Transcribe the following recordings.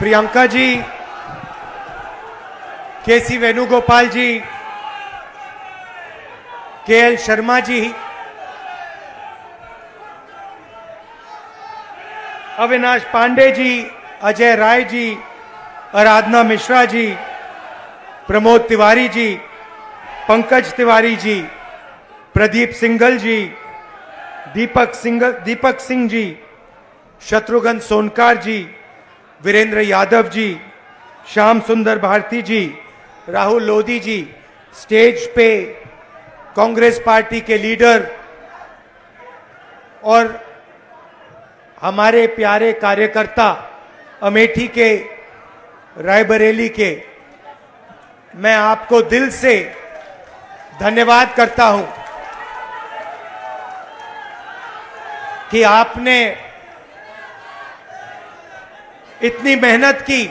प्रियंका जी, केसी वेणुगोपाल जी, KL Sharma ji, Avinash Pandey ji, Ajay Rai ji, Aradhana Mishra ji, Pramod Tiwari ji, Pankaj Tiwari ji, Pradeep Singhal जी, दीपक सिंह जी, शत्रुघ्न सोनकार जी, वीरेंद्र यादव जी, श्याम सुंदर भारती जी, राहुल लोधी जी, stage पे Congress party के लीडर और हमारे प्यारे कार्यकर्ता अमेठी के, रायबरेली के, मैं आपको दिल से धन्यवाद करता हूं कि आपने इतनी मेहनत की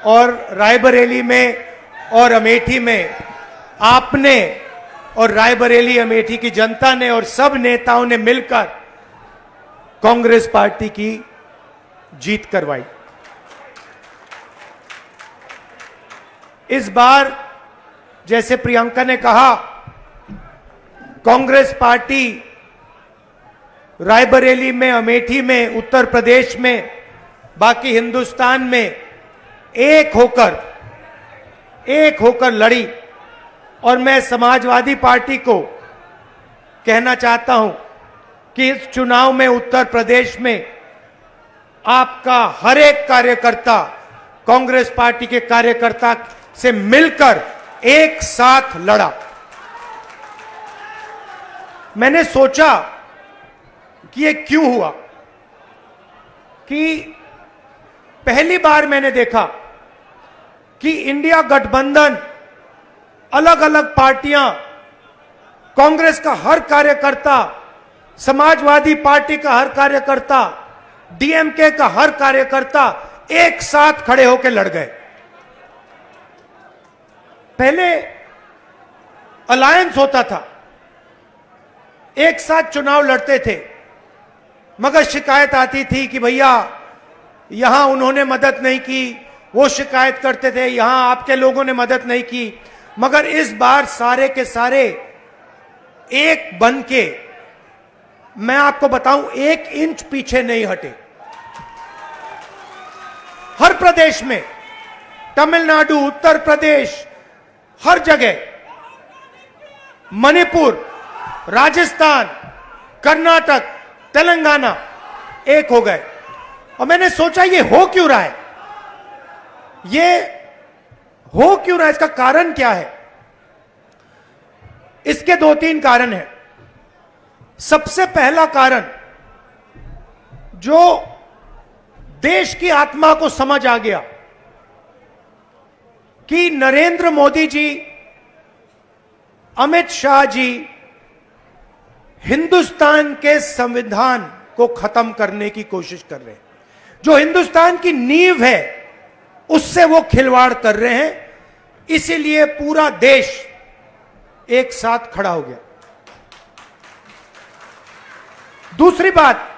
और रायबरेली में और अमेठी में आपने और रायबरेली अमेठी की जनता ने और सब नेताओं ने मिलकर कांग्रेस पार्टी की जीत करवाई। इस बार जैसे प्रियंका ने कहा, कांग्रेस पार्टी रायबरेली में, अमेठी में, उत्तर प्रदेश में, बाकी हिंदुस्तान में एक होकर लड़ी। और मैं समाजवादी पार्टी को कहना चाहता हूं कि इस चुनाव में उत्तर प्रदेश में आपका हर एक कार्यकर्ता कांग्रेस पार्टी के कार्यकर्ता से मिलकर एक साथ लड़ा। मैंने सोचा कि ये क्यों हुआ, कि पहली बार मैंने देखा कि इंडिया गठबंधन, अलग अलग पार्टियां, कांग्रेस का हर कार्यकर्ता, समाजवादी पार्टी का हर कार्यकर्ता, डीएमके का हर कार्यकर्ता एक साथ खड़े होकर लड़ गए। पहले अलायंस होता था, एक साथ चुनाव लड़ते थे, मगर शिकायत आती थी कि भैया यहां उन्होंने मदद नहीं की, वो शिकायत करते थे यहां आपके लोगों ने मदद नहीं की। मगर इस बार सारे के सारे एक बन के, मैं आपको बताऊं, 1 इंच पीछे नहीं हटे। हर प्रदेश में, तमिलनाडु, उत्तर प्रदेश, हर जगह, मणिपुर, राजस्थान, कर्नाटक, तेलंगाना एक हो गए। और मैंने सोचा ये हो क्यों रहा है, ये हो क्यों रहा है, इसका कारण क्या है? इसके 2-3 कारण हैं। सबसे पहला कारण, जो देश की आत्मा को समझ आ गया कि नरेंद्र मोदी जी, अमित शाह जी हिंदुस्तान के संविधान को खत्म करने की कोशिश कर रहे हैं। जो हिंदुस्तान की नींव है उससे वो खिलवाड़ कर रहे हैं। इसीलिए पूरा देश एक साथ खड़ा हो गया। दूसरी बात,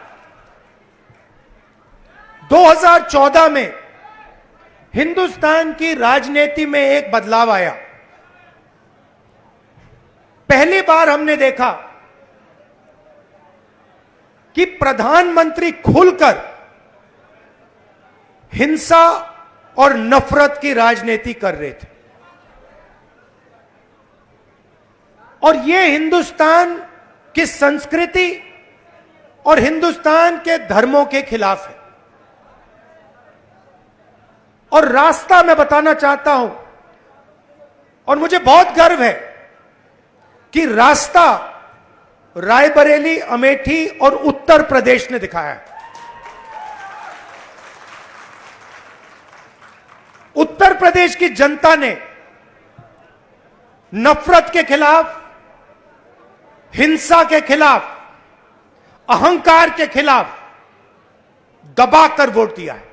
2014 में हिंदुस्तान की राजनीति में एक बदलाव आया। पहली बार हमने देखा कि प्रधानमंत्री खुलकर हिंसा और नफरत की राजनीति कर रहे थे। और यह हिंदुस्तान की संस्कृति और हिंदुस्तान के धर्मों के खिलाफ है। और रास्ता मैं बताना चाहता हूं, और मुझे बहुत गर्व है कि रास्ता रायबरेली, अमेठी और उत्तर प्रदेश ने दिखाया है। उत्तर प्रदेश की जनता ने नफरत के खिलाफ, हिंसा के खिलाफ, अहंकार के खिलाफ दबाकर वोट दिया है।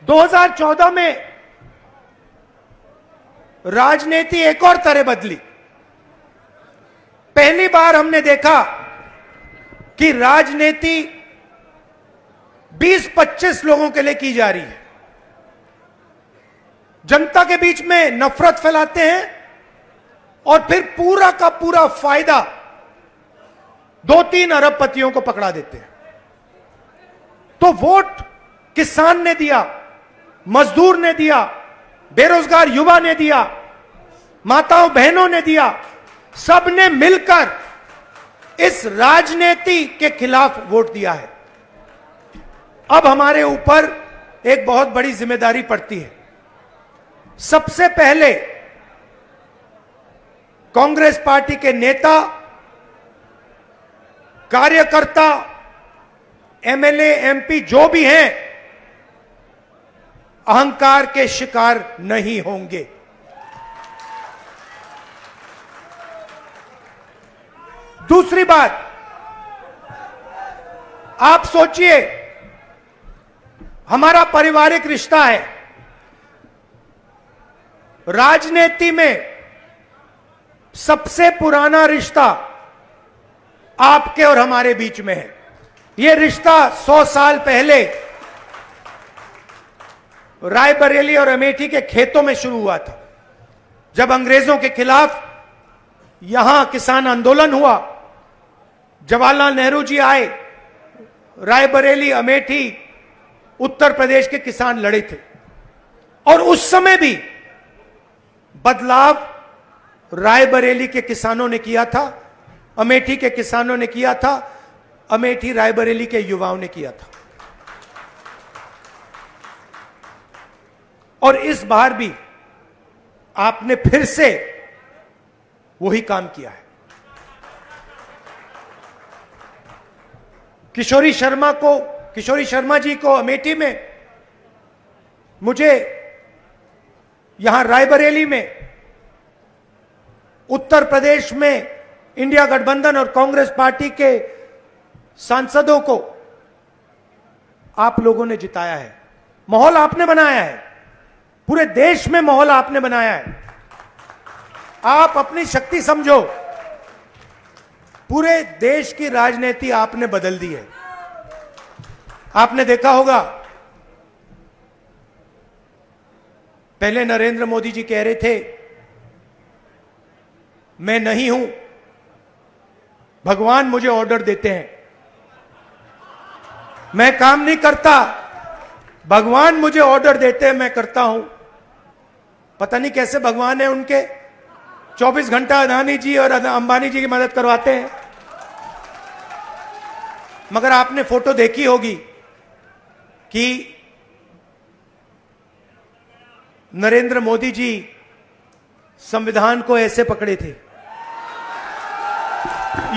2014 में राजनीति एक और तरह बदली। पहली बार हमने देखा कि राजनीति 20-25 लोगों के लिए की जा रही है, जनता के बीच में नफरत फैलाते हैं और फिर पूरा का पूरा फायदा 2-3 अरबपतियों को पकड़ा देते हैं। तो वोट किसान ने दिया, मजदूर ने दिया, बेरोजगार युवा ने दिया, माताओं बहनों ने दिया, सबने मिलकर इस राजनीति के खिलाफ वोट दिया है। अब हमारे ऊपर एक बहुत बड़ी जिम्मेदारी पड़ती है। सबसे पहले कांग्रेस पार्टी के नेता, कार्यकर्ता, एमएलए, एमपी जो भी हैं, अहंकार के शिकार नहीं होंगे। दूसरी बात, आप सोचिए, हमारा पारिवारिक रिश्ता है। राजनीति में सबसे पुराना रिश्ता आपके और हमारे बीच में है। यह रिश्ता 100 साल पहले रायबरेली और अमेठी के खेतों में शुरू हुआ था। जब अंग्रेजों के खिलाफ यहां किसान आंदोलन हुआ, जवाहरलाल नेहरू जी आए, रायबरेली, अमेठी, उत्तर प्रदेश के किसान लड़े थे और उस समय भी बदलाव रायबरेली के किसानों ने किया था, अमेठी के किसानों ने किया था, अमेठी रायबरेली के युवाओं ने किया था। और इस बार भी आपने फिर से वही काम किया है। किशोरी शर्मा जी को अमेठी में, मुझे यहां रायबरेली में, उत्तर प्रदेश में इंडिया गठबंधन और कांग्रेस पार्टी के सांसदों को आप लोगों ने जिताया है। माहौल आपने बनाया है, पूरे देश में माहौल आपने बनाया है। आप अपनी शक्ति समझो, पूरे देश की राजनीति आपने बदल दी है। आपने देखा होगा, पहले नरेंद्र मोदी जी कह रहे थे, मैं नहीं हूं, भगवान मुझे ऑर्डर देते हैं, मैं काम नहीं करता, भगवान मुझे ऑर्डर देते हैं, मैं करता हूं। पता नहीं कैसे भगवान है उनके, 24 घंटा अदानी जी और अंबानी जी की मदद करवाते हैं। मगर आपने फोटो देखी होगी कि नरेंद्र मोदी जी संविधान को ऐसे पकड़े थे,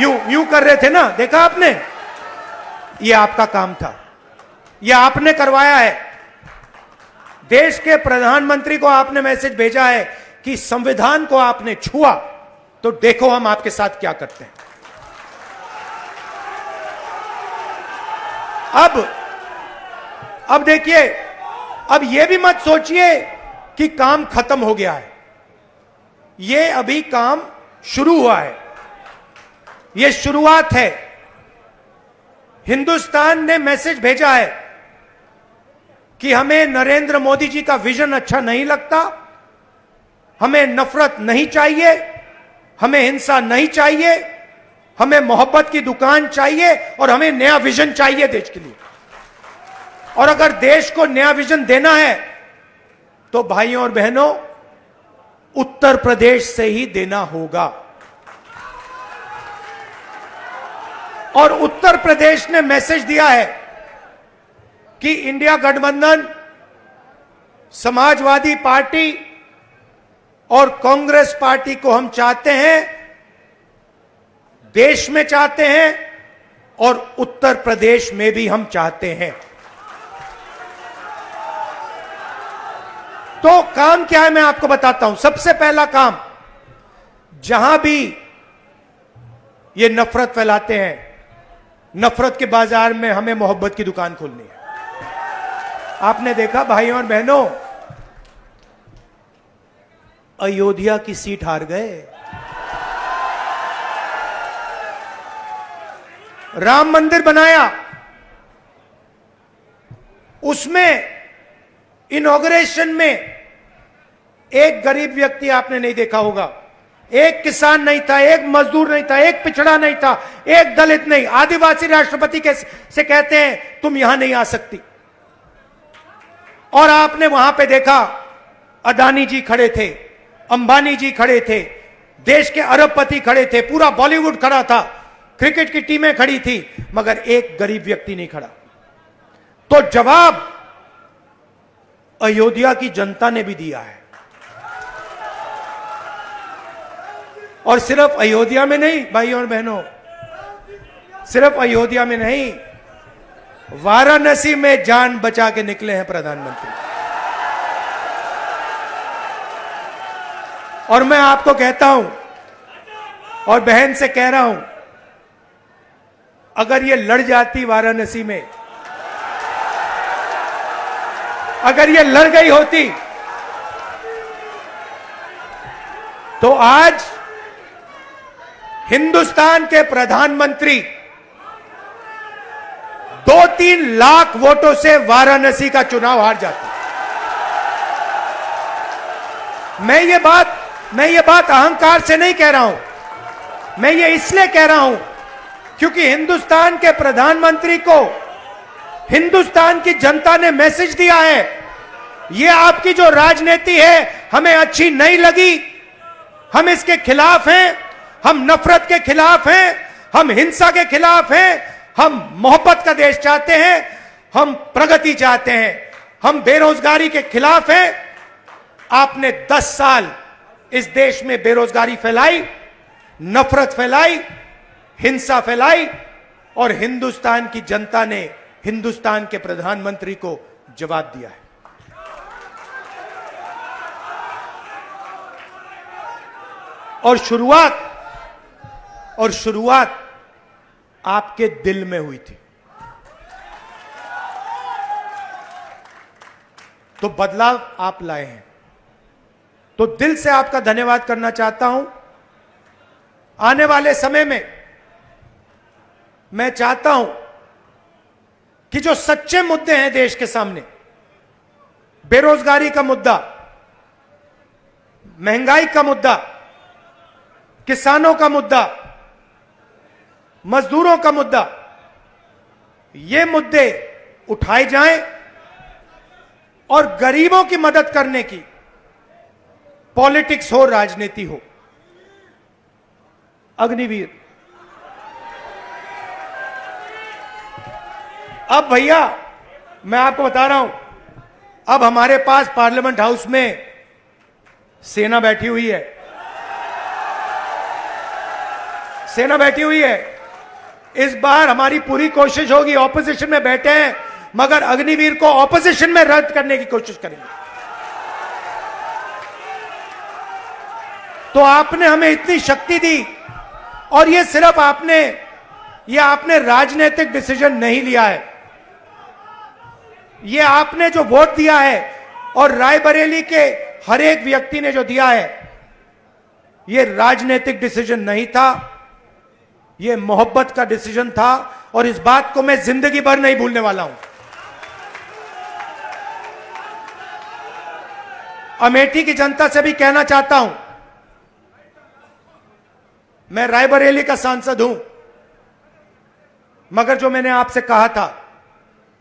यूं कर रहे थे ना, देखा आपने? ये आपका काम था, ये आपने करवाया है। देश के प्रधानमंत्री को आपने मैसेज भेजा है कि संविधान को आपने छुआ तो देखो हम आपके साथ क्या करते हैं। अब देखिए, अब यह भी मत सोचिए कि काम खत्म हो गया है। यह अभी काम शुरू हुआ है, यह शुरुआत है। हिंदुस्तान ने मैसेज भेजा है कि हमें नरेंद्र मोदी जी का विजन अच्छा नहीं लगता, हमें नफरत नहीं चाहिए, हमें हिंसा नहीं चाहिए, हमें मोहब्बत की दुकान चाहिए और हमें नया विजन चाहिए देश के लिए। और अगर देश को नया विजन देना है तो भाइयों और बहनों, उत्तर प्रदेश से ही देना होगा। और उत्तर प्रदेश ने मैसेज दिया है कि इंडिया गठबंधन, समाजवादी पार्टी और कांग्रेस पार्टी को हम चाहते हैं, देश में चाहते हैं और उत्तर प्रदेश में भी हम चाहते हैं। तो काम क्या है मैं आपको बताता हूं। सबसे पहला काम, जहां भी ये नफरत फैलाते हैं, नफरत के बाजार में हमें मोहब्बत की दुकान खोलनी है। आपने देखा भाइयों और बहनों, अयोध्या की सीट हार गए, राम मंदिर बनाया, उसमें इनॉग्रेशन में एक गरीब व्यक्ति आपने नहीं देखा होगा, एक किसान नहीं था, एक मजदूर नहीं था, एक पिछड़ा नहीं था, एक दलित नहीं, आदिवासी राष्ट्रपति से कहते हैं तुम यहां नहीं आ सकती। और आपने वहां पे देखा अदानी जी खड़े थे, अंबानी जी खड़े थे, देश के अरबपति खड़े थे, पूरा बॉलीवुड खड़ा था, क्रिकेट की टीमें खड़ी थी, मगर एक गरीब व्यक्ति नहीं खड़ा। तो जवाब अयोध्या की जनता ने भी दिया है। और सिर्फ अयोध्या में नहीं भाइयों और बहनों, सिर्फ अयोध्या में नहीं, वाराणसी में जान बचा के निकले हैं प्रधानमंत्री। और मैं आपको कहता हूं और बहन से कह रहा हूं, अगर ये लड़ जाती वाराणसी में, अगर ये लड़ गई होती, तो आज हिंदुस्तान के प्रधानमंत्री 2-3 लाख वोटों से वाराणसी का चुनाव हार जाते। मैं ये बात अहंकार से नहीं कह रहा हूं, मैं ये इसलिए कह रहा हूं क्योंकि हिंदुस्तान के प्रधानमंत्री को हिंदुस्तान की जनता ने मैसेज दिया है, ये आपकी जो राजनीति है हमें अच्छी नहीं लगी, हम इसके खिलाफ हैं, हम नफरत के खिलाफ हैं, हम हिंसा के खिलाफ हैं, हम मोहब्बत का देश चाहते हैं, हम प्रगति चाहते हैं, हम बेरोजगारी के खिलाफ हैं। आपने 10 साल इस देश में बेरोजगारी फैलाई, नफरत फैलाई, हिंसा फैलाई, और हिंदुस्तान की जनता ने हिंदुस्तान के प्रधानमंत्री को जवाब दिया है। और शुरुआत आपके दिल में हुई थी, तो बदलाव आप लाए हैं। तो दिल से आपका धन्यवाद करना चाहता हूं। आने वाले समय में मैं चाहता हूं कि जो सच्चे मुद्दे हैं देश के सामने, बेरोजगारी का मुद्दा, महंगाई का मुद्दा, किसानों का मुद्दा, मजदूरों का मुद्दा, ये मुद्दे उठाए जाएं और गरीबों की मदद करने की पॉलिटिक्स हो, राजनीति हो। अग्निवीर, अब भैया मैं आपको बता रहा हूं, अब हमारे पास पार्लियामेंट हाउस में सेना बैठी हुई है, सेना बैठी हुई है। इस बार हमारी पूरी कोशिश होगी, ऑपोजिशन में बैठे हैं मगर अग्निवीर को ऑपोजिशन में रद्द करने की कोशिश करेंगे। तो आपने हमें इतनी शक्ति दी, और ये सिर्फ आपने राजनीतिक डिसीजन नहीं लिया है, ये आपने जो वोट दिया है और रायबरेली के हर एक व्यक्ति ने जो दिया है, ये राजनीतिक डिसीजन नहीं था, ये मोहब्बत का डिसीजन था। और इस बात को मैं जिंदगी भर नहीं भूलने वाला हूं। अमेठी की जनता से भी कहना चाहता हूं, मैं रायबरेली का सांसद हूं, मगर जो मैंने आपसे कहा था,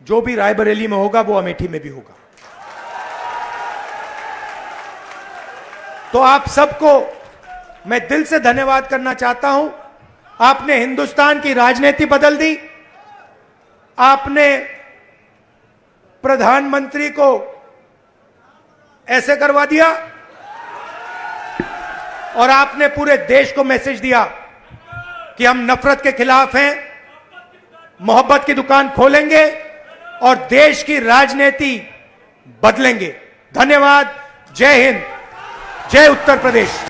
जो भी रायबरेली में होगा वो अमेठी में भी होगा। तो आप सबको मैं दिल से धन्यवाद करना चाहता हूं। आपने हिंदुस्तान की राजनीति बदल दी, आपने प्रधानमंत्री को ऐसे करवा दिया, और आपने पूरे देश को मैसेज दिया कि हम नफरत के खिलाफ हैं, मोहब्बत की दुकान खोलेंगे और देश की राजनीति बदलेंगे। धन्यवाद। जय हिंद, जय उत्तर प्रदेश।